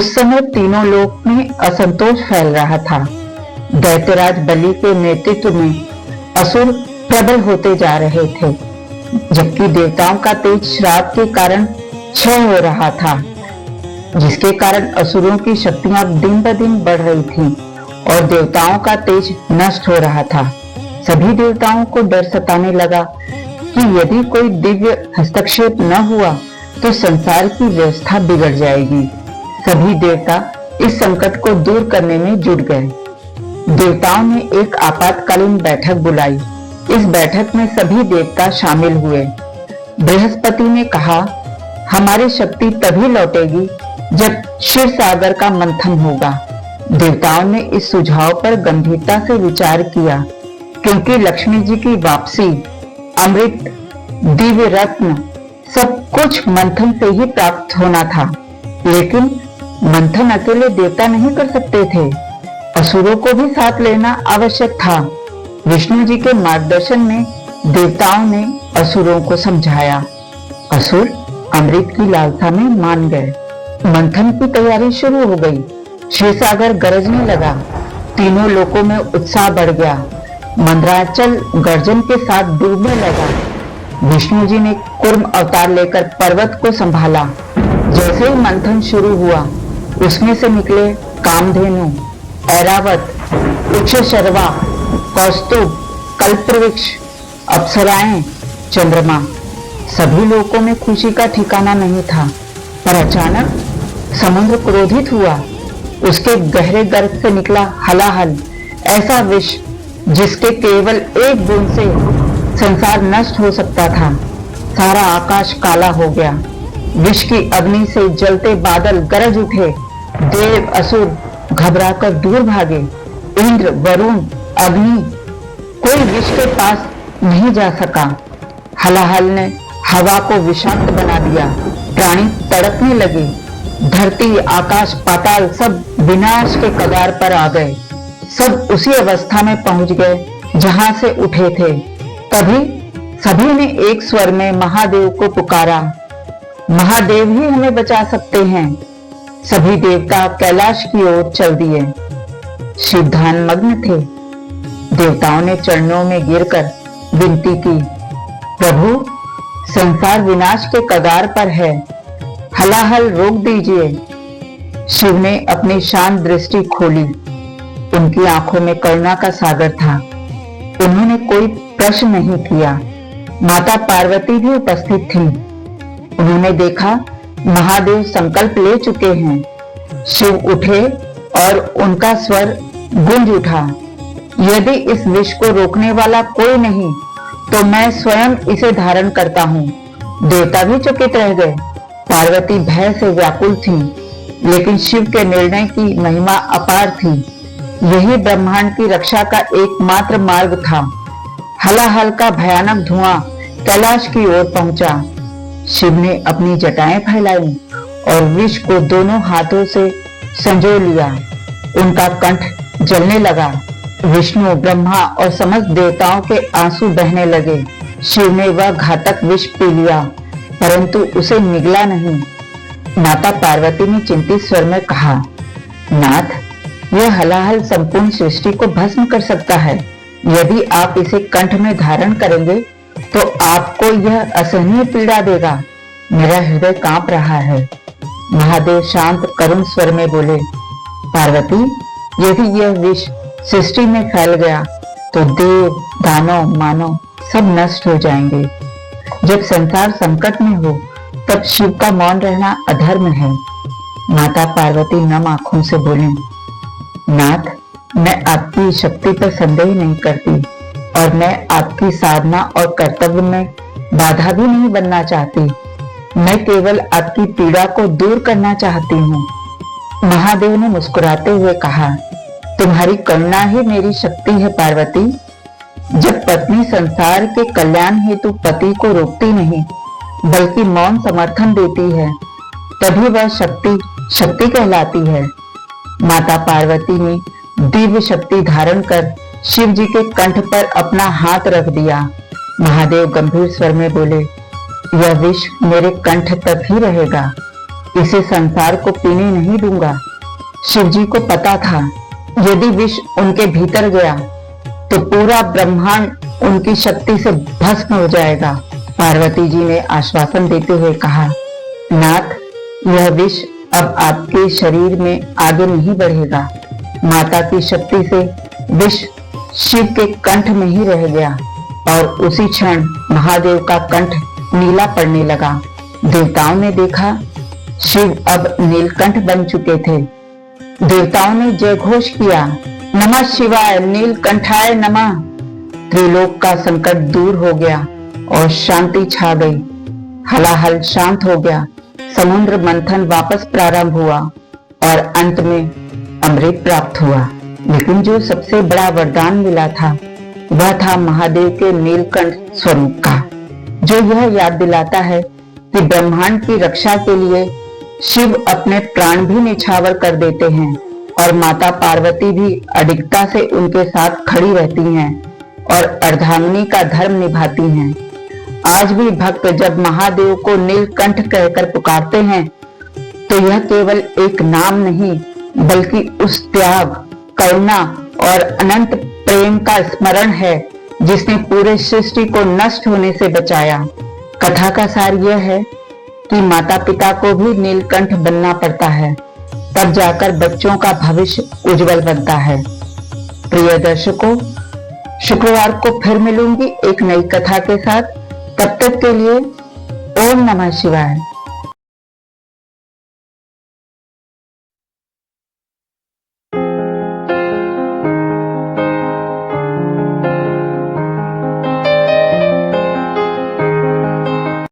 उस समय तीनों लोक में असंतोष फैल रहा था। दैत्यराज बलि के नेतृत्व में असुर प्रबल होते जा रहे थे, जबकि देवताओं का तेज श्राप के कारण क्षय हो रहा था, जिसके कारण असुरों की शक्तियां दिन ब दिन बढ़ रही थीं और देवताओं का तेज नष्ट हो रहा था। सभी देवताओं को डर सताने लगा कि यदि कोई दिव्य हस्तक्षेप न हुआ तो संसार की व्यवस्था बिगड़ जाएगी। सभी देवता इस संकट को दूर करने में जुट गए। देवताओं ने एक आपातकालीन बैठक बुलाई। इस बैठक में सभी देवता शामिल हुए। बृहस्पति ने कहा, हमारी शक्ति तभी लौटेगी जब क्षीर सागर का मंथन होगा। देवताओं ने इस सुझाव पर गंभीरता से विचार किया, क्योंकि लक्ष्मी जी की वापसी, अमृत, दिव्य रत्न सब कुछ मंथन से ही प्राप्त होना था। लेकिन मंथन अकेले देवता नहीं कर सकते थे, असुरों को भी साथ लेना आवश्यक था। विष्णु जी के मार्गदर्शन में देवताओं ने असुरों को समझाया। असुर अमृत की लालसा में मान गए। मंथन की तैयारी शुरू हो गई। क्षीरसागर गरजने लगा। तीनों लोकों में उत्साह बढ़ गया। मंदराचल गर्जन के साथ डूबने लगा। विष्णु जी ने कूर्म अवतार लेकर पर्वत को संभाला। जैसे ही मंथन शुरू हुआ, उसमें से निकले कामधेनु, ऐरावत, उच्चशर्वा, कौस्तुभ, कल्पवृक्ष, अप्सराएं, चंद्रमा। सभी लोगों में खुशी का ठिकाना नहीं था। पर अचानक समुद्र क्रोधित हुआ। उसके गहरे गर्भ से निकला हलाहल, ऐसा विष जिसके केवल एक बूंद से संसार नष्ट हो सकता था। सारा आकाश काला हो गया। विष की अग्नि से जलते बादल गरज उठे। देव असुर घबराकर दूर भागे। इंद्र, वरुण, अग्नि, कोई विष के पास नहीं जा सका। हलाहल ने हवा को विषाक्त बना दिया। प्राणी तड़पने लगे। धरती, आकाश, पाताल सब विनाश के कगार पर आ गए। सब उसी अवस्था में पहुंच गए जहां से उठे थे। तभी सभी ने एक स्वर में महादेव को पुकारा। महादेव ही हमें बचा सकते हैं। सभी देवता कैलाश की ओर चल दिए। शिव ध्यान मग्न थे। देवताओं ने चरणों में गिरकर विनती की, प्रभु, संसार विनाश के कगार पर है, हलाहल रोक दीजिए। शिव ने अपनी शांत दृष्टि खोली। उनकी आंखों में करुणा का सागर था। उन्होंने कोई प्रश्न नहीं किया। माता पार्वती भी उपस्थित थी। उन्होंने देखा महादेव संकल्प ले चुके हैं। शिव उठे और उनका स्वर गूंज उठा, यदि इस विष को रोकने वाला कोई नहीं तो मैं स्वयं इसे धारण करता हूँ। देवता भी चकित रह गए। पार्वती भय से व्याकुल थी, लेकिन शिव के निर्णय की महिमा अपार थी। यही ब्रह्मांड की रक्षा का एकमात्र मार्ग था। हलाहल का भयानक धुआं कैलाश की ओर पहुंचा। शिव ने अपनी जटाएं फैलाई और विष को दोनों हाथों से संजो लिया। उनका कंठ जलने लगा। विष्णु, ब्रह्मा और समस्त देवताओं के आंसू बहने लगे। शिव ने वह घातक विष पी लिया, परंतु उसे निगला नहीं। माता पार्वती ने चिंतित स्वर में कहा, नाथ, यह हलाहल संपूर्ण सृष्टि को भस्म कर सकता है। यदि आप इसे कंठ में धारण करेंगे तो आपको यह असहनीय पीड़ा देगा। मेरा हृदय कांप रहा है। महादेव शांत करुण स्वर में बोले, पार्वती, यदि यह विष सृष्टि में फैल गया तो देव, दानव, मानव सब नष्ट हो जाएंगे। जब संसार संकट में हो तब शिव का मौन रहना अधर्म है। माता पार्वती नम आंखों से बोली, नाथ, मैं आपकी शक्ति पर संदेह नहीं करती और मैं आपकी साधना और कर्तव्य में बाधा भी नहीं बनना चाहती। मैं केवल आपकी पीड़ा को दूर करना चाहती हूँ। महादेव ने मुस्कुराते हुए कहा, तुम्हारी करुणा ही मेरी शक्ति है पार्वती। जब पत्नी संसार के कल्याण हेतु पति को रोकती नहीं बल्कि मौन समर्थन देती है, तभी वह शक्ति कहलाती है। माता पार्वती ने दिव्य शक्ति धारण कर शिव जी के कंठ पर अपना हाथ रख दिया। महादेव गंभीर स्वर में बोले, यह विष मेरे कंठ तक ही रहेगा। इसे संसार को पीने नहीं दूंगा। शिव जी को पता था यदि विष उनके भीतर गया तो पूरा ब्रह्मांड उनकी शक्ति से भस्म हो जाएगा। पार्वती जी ने आश्वासन देते हुए कहा, नाथ, यह विष अब आपके शरीर में आगे नहीं बढ़ेगा। माता की शक्ति से विष शिव के कंठ में ही रह गया और उसी क्षण महादेव का कंठ नीला पड़ने लगा। देवताओं ने देखा शिव अब नीलकंठ बन चुके थे। देवताओं ने जय घोष किया, नमः शिवाय, नीलकंठाय नमः। त्रिलोक का संकट दूर हो गया और शांति छा गई। हलाहल शांत हो गया। समुद्र मंथन वापस प्रारंभ हुआ और अंत में अमृत प्राप्त हुआ। लेकिन जो सबसे बड़ा वरदान मिला था वह था महादेव के नीलकंठ स्वरूप का, जो यह याद दिलाता है कि ब्रह्मांड की रक्षा के लिए शिव अपने प्राण भी निछावर कर देते हैं और माता पार्वती भी अडिगता से उनके साथ खड़ी रहती हैं और अर्धांगिनी का धर्म निभाती हैं। आज भी भक्त जब महादेव को नीलकंठ कहकर पुकारते हैं तो यह केवल एक नाम नहीं बल्कि उस त्याग, करुणा और अनंत प्रेम का स्मरण है जिसने पूरे सृष्टि को नष्ट होने से बचाया। कथा का सार यह है कि माता पिता को भी नीलकंठ बनना पड़ता है, तब जाकर बच्चों का भविष्य उज्जवल बनता है। प्रिय दर्शकों, शुक्रवार को फिर मिलूंगी एक नई कथा के साथ। तब तक के लिए ओम नमः शिवाय।